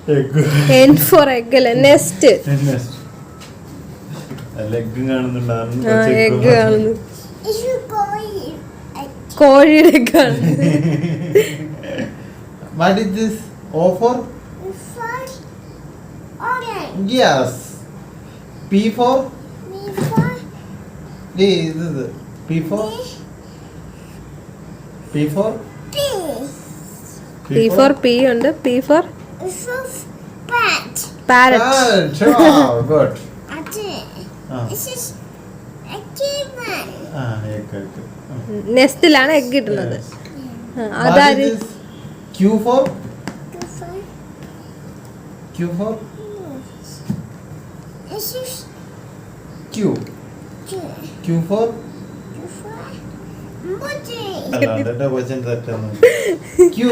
N for egg അല്ല nest. Egg കാണുന്നുണ്ടായിരുന്നു. Egg കാണുന്നു. കോഴിയുടെ എഗ്ഗ് ആണ്. What is this? O for? Yes. P for? This is P for? P for? P for P ഉണ്ട്. P for parrot. Wow, good. നെസ്റ്റിലാണ് egg ഇടുന്നത്. അതായത് Q for? Q for? Q. Q for? അല്ല,